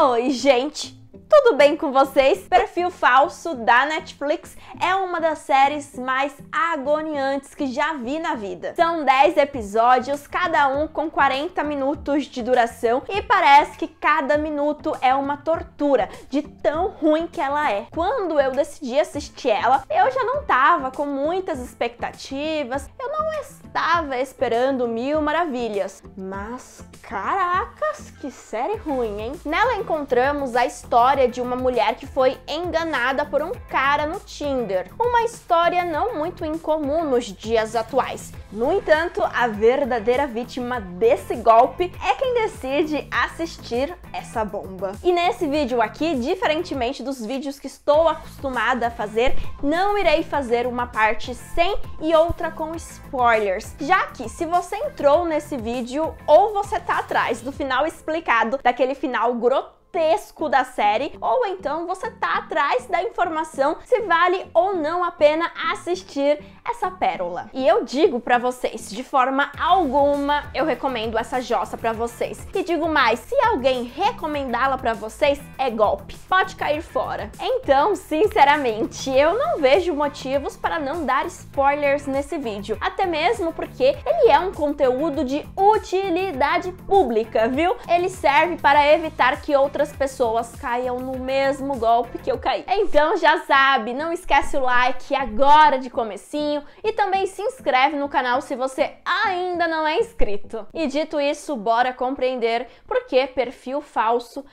Oi, gente! Tudo bem com vocês? Perfil Falso da Netflix é uma das séries mais agoniantes que já vi na vida. São 10 episódios, cada um com 40 minutos de duração e parece que cada minuto é uma tortura, de tão ruim que ela é. Quando eu decidi assistir ela, eu já não tava com muitas expectativas, eu não estava esperando mil maravilhas, mas caracas, que série ruim, hein? Nela encontramos a história de uma mulher que foi enganada por um cara no Tinder. Uma história não muito incomum nos dias atuais. No entanto, a verdadeira vítima desse golpe é quem decide assistir essa bomba. E nesse vídeo aqui, diferentemente dos vídeos que estou acostumada a fazer, não irei fazer uma parte sem e outra com spoilers, já que se você entrou nesse vídeo ou você tá atrás do final explicado, daquele final grotesco da série, ou então você tá atrás da informação se vale ou não a pena assistir essa pérola. E eu digo pra vocês, de forma alguma eu recomendo essa jossa pra vocês. E digo mais, se alguém recomendá-la pra vocês, é golpe. Pode cair fora. Então, sinceramente, eu não vejo motivos para não dar spoilers nesse vídeo. Até mesmo porque ele é um conteúdo de utilidade pública, viu? Ele serve para evitar que outras pessoas caiam no mesmo golpe que eu caí. Então já sabe, não esquece o like agora de comecinho e também se inscreve no canal se você ainda não é inscrito. E dito isso, bora compreender por que Perfil Falso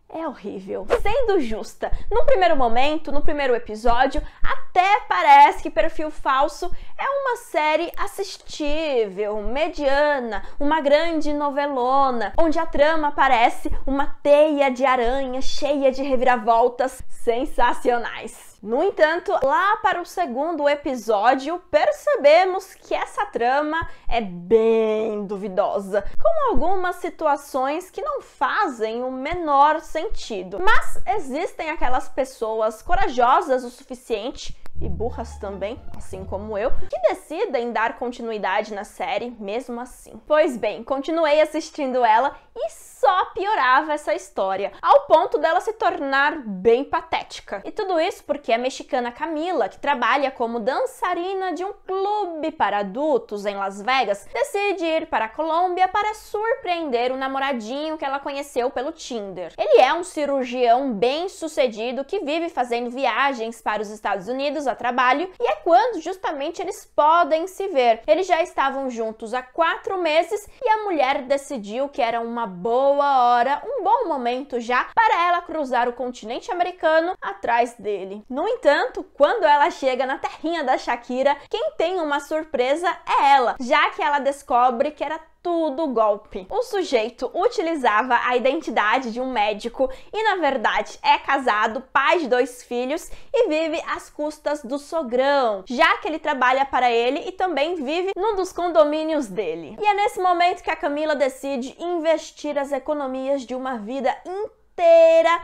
é horrível. Sendo justa, no primeiro momento, no primeiro episódio, até parece que Perfil Falso é uma série assistível, mediana, uma grande novelona, onde a trama parece uma teia de aranha cheia de reviravoltas sensacionais. No entanto, lá para o segundo episódio, percebemos que essa trama é bem duvidosa, com algumas situações que não fazem o menor sentido. Mas existem aquelas pessoas corajosas o suficiente, e burras também, assim como eu, que decidem dar continuidade na série mesmo assim. Pois bem, continuei assistindo ela e só piorava essa história, ao ponto dela se tornar bem patética. E tudo isso porque a mexicana Camila, que trabalha como dançarina de um clube para adultos em Las Vegas, decide ir para a Colômbia para surpreender o namoradinho que ela conheceu pelo Tinder. Ele é um cirurgião bem-sucedido que vive fazendo viagens para os Estados Unidos a trabalho, e é quando justamente eles podem se ver. Eles já estavam juntos há 4 meses e a mulher decidiu que era uma boa hora, um bom momento já, para ela cruzar o continente americano atrás dele. No entanto, quando ela chega na terrinha da Shakira, quem tem uma surpresa é ela, já que ela descobre que era tudo golpe. O sujeito utilizava a identidade de um médico e, na verdade, é casado, pai de 2 filhos e vive às custas do sogrão, já que ele trabalha para ele e também vive num dos condomínios dele. E é nesse momento que a Camila decide investir as economias de uma vida inteira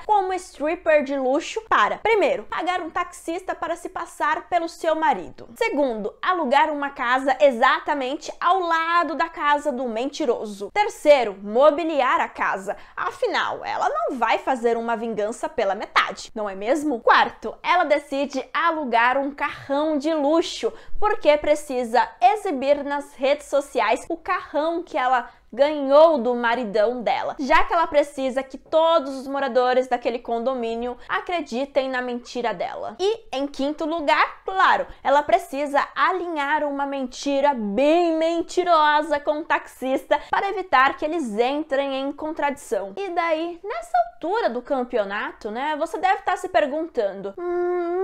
como stripper de luxo para, primeiro, pagar um taxista para se passar pelo seu marido. Segundo, alugar uma casa exatamente ao lado da casa do mentiroso. Terceiro, mobiliar a casa. Afinal, ela não vai fazer uma vingança pela metade, não é mesmo? Quarto, ela decide alugar um carrão de luxo, porque precisa exibir nas redes sociais o carrão que ela ganhou do maridão dela, já que ela precisa que todos os moradores daquele condomínio acreditem na mentira dela. E, em quinto lugar, claro, ela precisa alinhar uma mentira bem mentirosa com o taxista para evitar que eles entrem em contradição. E daí, nessa altura do campeonato, né, você deve estar se perguntando,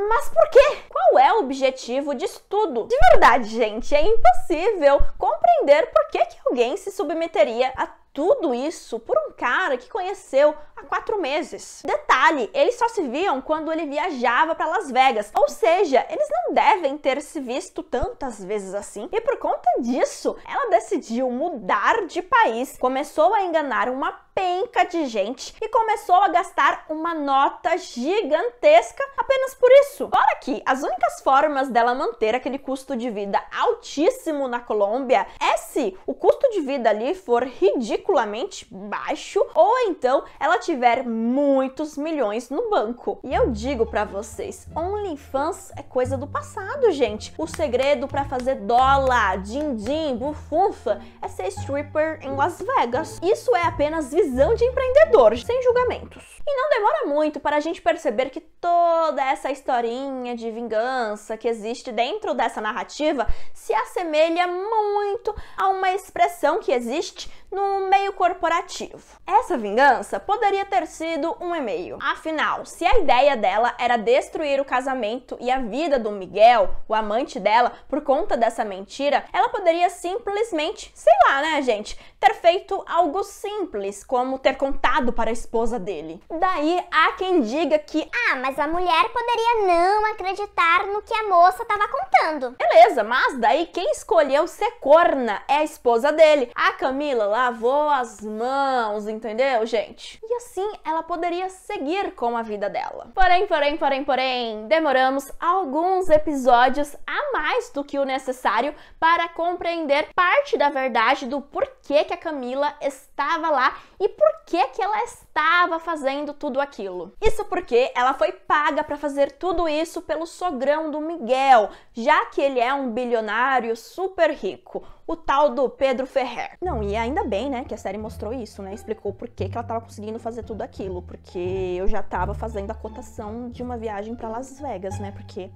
mas por quê? Qual é o objetivo disso tudo? De verdade, gente, é impossível compreender por que alguém se submeteria a tudo isso por um cara que conheceu há 4 meses. Detalhe, eles só se viam quando ele viajava para Las Vegas, ou seja, eles não devem ter se visto tantas vezes assim, e por conta disso, ela decidiu mudar de país, começou a enganar uma penca de gente e começou a gastar uma nota gigantesca apenas por isso. Fora que as únicas formas dela manter aquele custo de vida altíssimo na Colômbia é se o custo de vida ali for ridículo ridiculamente baixo, ou então ela tiver muitos milhões no banco. E eu digo pra vocês, OnlyFans é coisa do passado, gente. O segredo pra fazer dólar, din-din, bufunfa é ser stripper em Las Vegas. Isso é apenas visão de empreendedor, sem julgamentos. E não demora muito para a gente perceber que toda essa historinha de vingança que existe dentro dessa narrativa se assemelha muito a uma expressão que existe no meio corporativo. Essa vingança poderia ter sido um e-mail. Afinal, se a ideia dela era destruir o casamento e a vida do Miguel, o amante dela, por conta dessa mentira, ela poderia simplesmente, sei lá, né, gente, ter feito algo simples, como ter contado para a esposa dele. Daí há quem diga que, mas a mulher poderia não acreditar no que a moça estava contando. beleza, mas daí quem escolheu ser corna é a esposa dele. A Camila lavou as mãos, entendeu, gente? E assim ela poderia seguir com a vida dela. Porém, demoramos alguns episódios a mais do que o necessário para compreender parte da verdade do porquê que a Camila estava lá e por que ela estava fazendo tudo aquilo. Isso porque ela foi paga para fazer tudo isso pelo sogrão do Miguel, já que ele é um bilionário super rico, o tal do Pedro Ferrer. Não, e ainda bem, né, que a série mostrou isso, né, explicou por que ela tava conseguindo fazer tudo aquilo, porque eu já tava fazendo a cotação de uma viagem para Las Vegas, né, porque,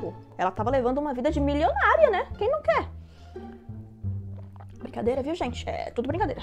pô, ela tava levando uma vida de milionária, né, quem não quer? Brincadeira, viu, gente? É tudo brincadeira.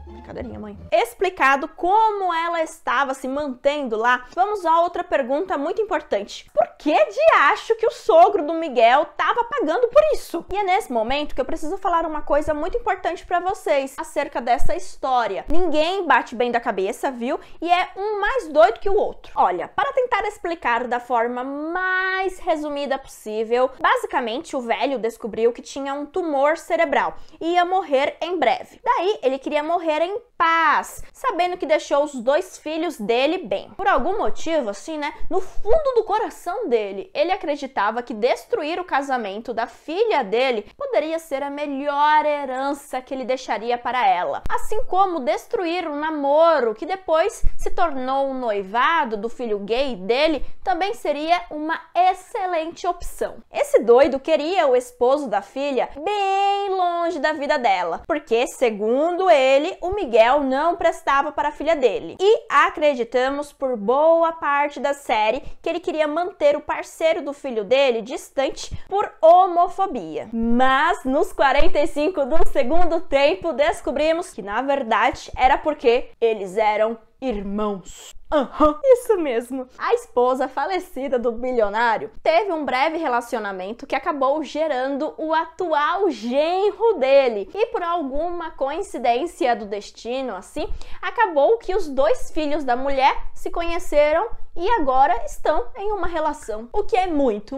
Brincadeirinha, mãe. Explicado como ela estava se mantendo lá, vamos a outra pergunta muito importante. Por que de acho que o sogro do Miguel estava pagando por isso? E é nesse momento que eu preciso falar uma coisa muito importante para vocês acerca dessa história. Ninguém bate bem da cabeça, viu? E é um mais doido que o outro. Olha, para tentar explicar da forma mais resumida possível, basicamente o velho descobriu que tinha um tumor cerebral e ia morrer em breve. Daí ele queria morrer em paz, sabendo que deixou os 2 filhos dele bem. Por algum motivo, assim, né, no fundo do coração dele, ele acreditava que destruir o casamento da filha dele poderia ser a melhor herança que ele deixaria para ela. Assim como destruir o namoro, que depois se tornou um noivado do filho gay dele, também seria uma excelente opção. Esse doido queria o esposo da filha bem longe da vida dela, porque, segundo ele, o Miguel não prestava para a filha dele. E acreditamos por boa parte da série que ele queria manter o parceiro do filho dele distante por homofobia. Mas nos 45 do segundo tempo descobrimos que na verdade era porque eles eram irmãos. Isso mesmo. A esposa falecida do bilionário teve um breve relacionamento que acabou gerando o atual genro dele. E por alguma coincidência do destino, assim, acabou que os 2 filhos da mulher se conheceram e agora estão em uma relação. O que é muito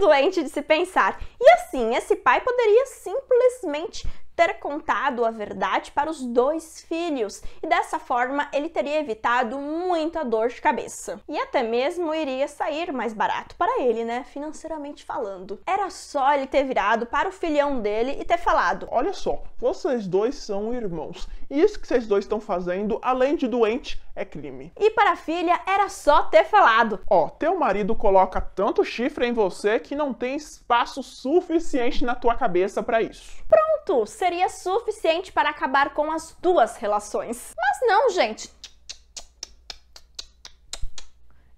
doente de se pensar. E assim, esse pai poderia simplesmente ter contado a verdade para os 2 filhos e dessa forma ele teria evitado muita dor de cabeça e até mesmo iria sair mais barato para ele, né, financeiramente falando. Era só ele ter virado para o filhão dele e ter falado: olha só, vocês 2 são irmãos e isso que vocês 2 estão fazendo, além de doente, é crime. E para a filha era só ter falado: ó, teu marido coloca tanto chifre em você que não tem espaço suficiente na tua cabeça para isso. Pronto, seria suficiente para acabar com as 2 relações. Mas não, gente.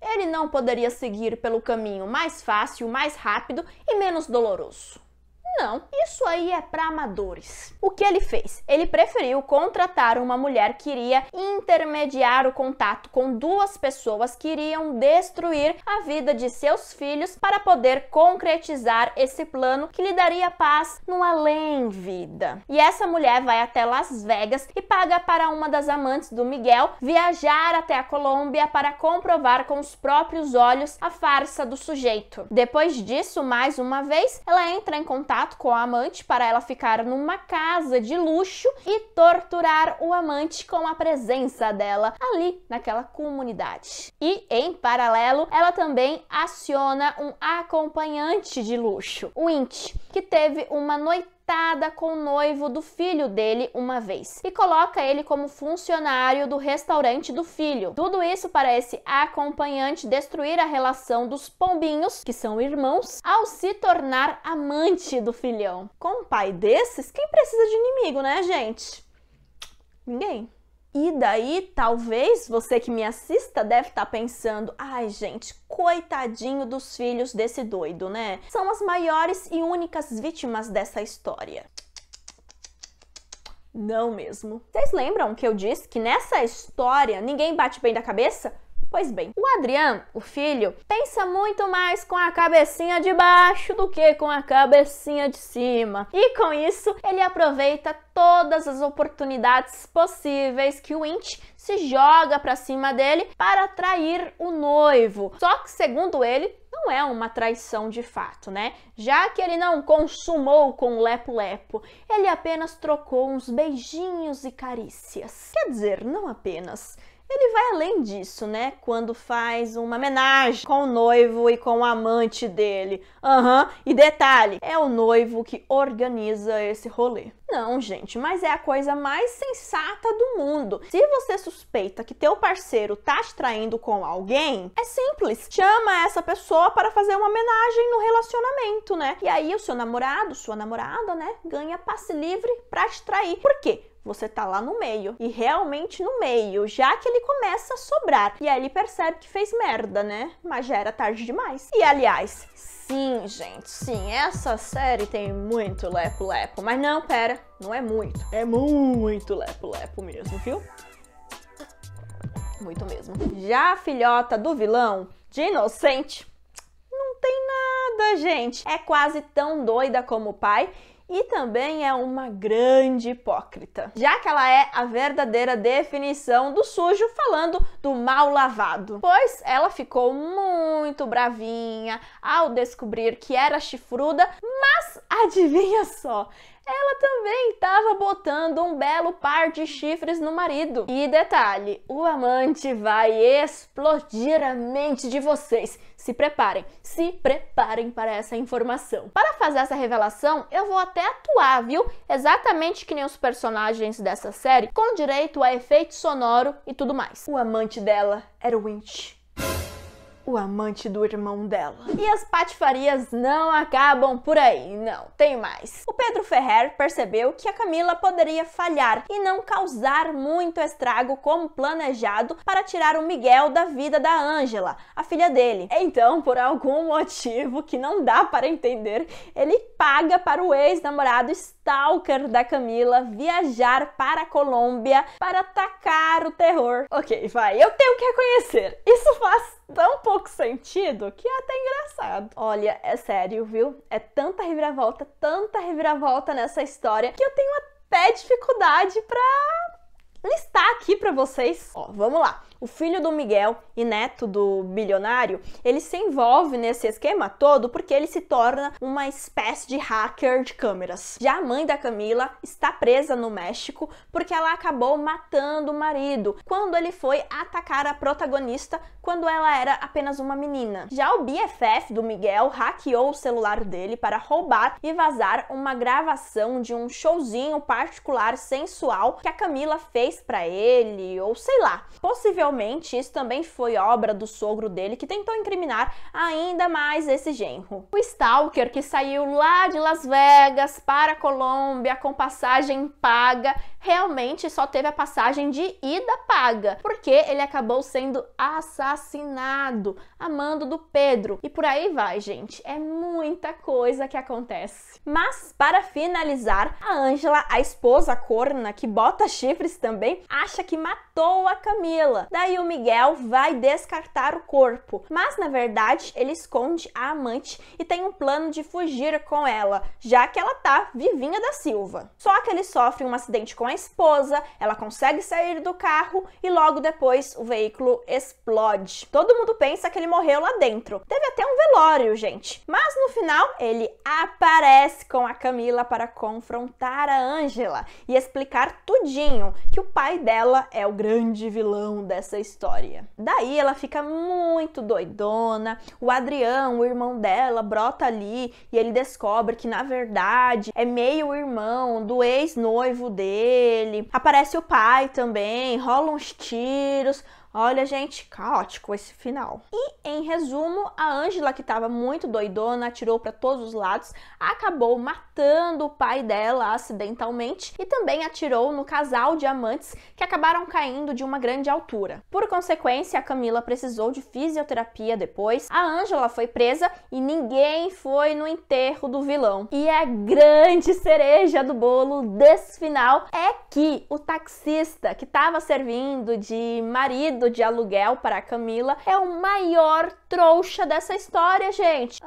Ele não poderia seguir pelo caminho mais fácil, mais rápido e menos doloroso. Não, isso aí é para amadores. O que ele fez? Ele preferiu contratar uma mulher que iria intermediar o contato com 2 pessoas que iriam destruir a vida de seus filhos para poder concretizar esse plano que lhe daria paz no além-vida. E essa mulher vai até Las Vegas e paga para uma das amantes do Miguel viajar até a Colômbia para comprovar com os próprios olhos a farsa do sujeito. Depois disso, mais uma vez, ela entra em contato com a amante para ela ficar numa casa de luxo e torturar o amante com a presença dela ali naquela comunidade. E, em paralelo, ela também aciona um acompanhante de luxo, o Inti, que teve uma noitada deitada com o noivo do filho dele uma vez e coloca ele como funcionário do restaurante do filho. Tudo isso para esse acompanhante destruir a relação dos pombinhos, que são irmãos, ao se tornar amante do filhão. Com um pai desses, quem precisa de inimigo, né, gente? Ninguém. E daí, talvez, você que me assista deve estar pensando, ai gente, coitadinho dos filhos desse doido, né? São as maiores e únicas vítimas dessa história. Não mesmo. Vocês lembram que eu disse que nessa história ninguém bate bem da cabeça? Pois bem, o Adrian, o filho, pensa muito mais com a cabecinha de baixo do que com a cabecinha de cima. E com isso, ele aproveita todas as oportunidades possíveis que o Winch se joga pra cima dele para atrair o noivo. Só que, segundo ele, não é uma traição de fato, né? Já que ele não consumou com o lepo-lepo, ele apenas trocou uns beijinhos e carícias. Quer dizer, não apenas. Ele vai além disso, né? Quando faz uma homenagem com o noivo e com o amante dele. E detalhe, é o noivo que organiza esse rolê. Não, gente, mas é a coisa mais sensata do mundo. Se você suspeita que teu parceiro tá te traindo com alguém, é simples. Chama essa pessoa para fazer uma homenagem no relacionamento, né? E aí o seu namorado, sua namorada, né, ganha passe livre pra te trair. Por quê? Você tá lá no meio, e realmente no meio, já que ele começa a sobrar. E aí ele percebe que fez merda, né? Mas já era tarde demais. E aliás, sim, gente, sim, essa série tem muito lepo-lepo. Mas não, pera, não é muito. É muito lepo-lepo mesmo, viu? Muito mesmo. Já a filhota do vilão, de inocente, não tem nada, gente. É quase tão doida como o pai. E também é uma grande hipócrita, já que ela é a verdadeira definição do sujo falando do mal lavado. Pois ela ficou muito bravinha ao descobrir que era chifruda, mas adivinha só, ela também estava botando um belo par de chifres no marido. E detalhe, o amante vai explodir a mente de vocês. Se preparem para essa informação. Para fazer essa revelação, eu vou até atuar, viu? Exatamente que nem os personagens dessa série, com direito a efeito sonoro e tudo mais. O amante dela era o Winch. O amante do irmão dela. E as patifarias não acabam por aí, não, tem mais. O Pedro Ferrer percebeu que a Camila poderia falhar e não causar muito estrago como planejado para tirar o Miguel da vida da Ângela, a filha dele. Então, por algum motivo que não dá para entender, ele paga para o ex-namorado stalker da Camila viajar para a Colômbia para atacar o terror. Ok, vai, eu tenho que reconhecer, isso faz tão pouco sentido que é até engraçado. Olha, é sério, viu? É tanta reviravolta nessa história que eu tenho até dificuldade pra listar aqui pra vocês. Ó, vamos lá. O filho do Miguel e neto do bilionário, ele se envolve nesse esquema todo porque ele se torna uma espécie de hacker de câmeras. Já a mãe da Camila está presa no México porque ela acabou matando o marido quando ele foi atacar a protagonista quando ela era apenas uma menina. Já o BFF do Miguel hackeou o celular dele para roubar e vazar uma gravação de um showzinho particular sensual que a Camila fez para ele, ou sei lá. Possivelmente isso também foi obra do sogro dele, que tentou incriminar ainda mais esse genro. O stalker, que saiu lá de Las Vegas para a Colômbia com passagem paga, realmente só teve a passagem de ida paga, porque ele acabou sendo assassinado a mando do Pedro. E por aí vai, gente. É muita coisa que acontece. Mas, para finalizar, a Ângela, a esposa corna, que bota chifres também, acha que matou a Camila. Daí o Miguel vai descartar o corpo, mas na verdade ele esconde a amante e tem um plano de fugir com ela, já que ela tá vivinha da Silva. Só que ele sofre um acidente com a esposa, ela consegue sair do carro e logo depois o veículo explode. Todo mundo pensa que ele morreu lá dentro. Teve até um velório, gente. Mas no final, ele aparece com a Camila para confrontar a Angela e explicar tudinho que o pai dela é o grande vilão dessa história. Daí ela fica muito doidona, o Adriano, o irmão dela, brota ali e ele descobre que na verdade é meio irmão do ex-noivo dele. Aparece o pai também, rolam uns tiros. Olha, gente, caótico esse final. E, em resumo, a Angela, que estava muito doidona, atirou para todos os lados, acabou matando o pai dela acidentalmente e também atirou no casal de amantes que acabaram caindo de uma grande altura. Por consequência, a Camila precisou de fisioterapia depois, a Angela foi presa e ninguém foi no enterro do vilão. E a grande cereja do bolo desse final é que o taxista que estava servindo de marido de aluguel para a Camila é o maior trouxa dessa história, gente.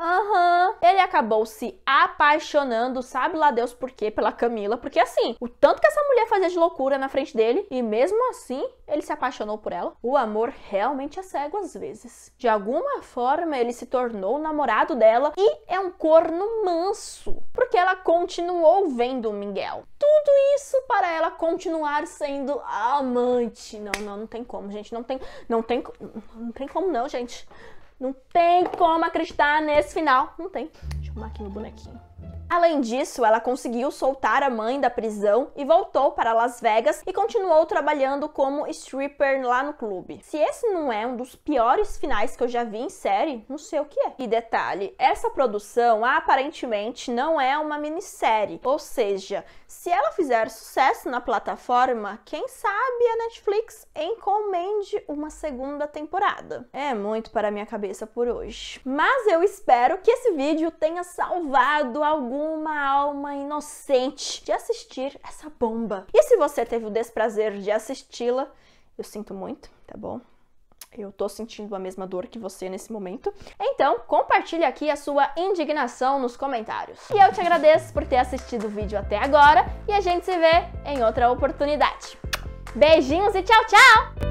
Ele acabou se apaixonando, sabe lá Deus por quê, pela Camila, porque assim, o tanto que essa mulher fazia de loucura na frente dele, e mesmo assim, ele se apaixonou por ela. O amor realmente é cego às vezes. De alguma forma, ele se tornou o namorado dela e é um corno manso, porque ela continuou vendo o Miguel. Tudo isso para ela continuar sendo a amante. Não tem como, gente. Não tem como não, gente. Não tem como acreditar nesse final. Não tem. Deixa eu arrumar aqui meu bonequinho. Além disso, ela conseguiu soltar a mãe da prisão e voltou para Las Vegas e continuou trabalhando como stripper lá no clube. Se esse não é um dos piores finais que eu já vi em série, não sei o que é. E detalhe, essa produção aparentemente não é uma minissérie, ou seja, se ela fizer sucesso na plataforma, quem sabe a Netflix encomende uma segunda temporada. É muito para minha cabeça por hoje. Mas eu espero que esse vídeo tenha salvado alguma alma inocente de assistir essa bomba. E se você teve o desprazer de assisti-la, eu sinto muito, tá bom? Eu tô sentindo a mesma dor que você nesse momento. Então, compartilhe aqui a sua indignação nos comentários. E eu te agradeço por ter assistido o vídeo até agora e a gente se vê em outra oportunidade. Beijinhos e tchau, tchau!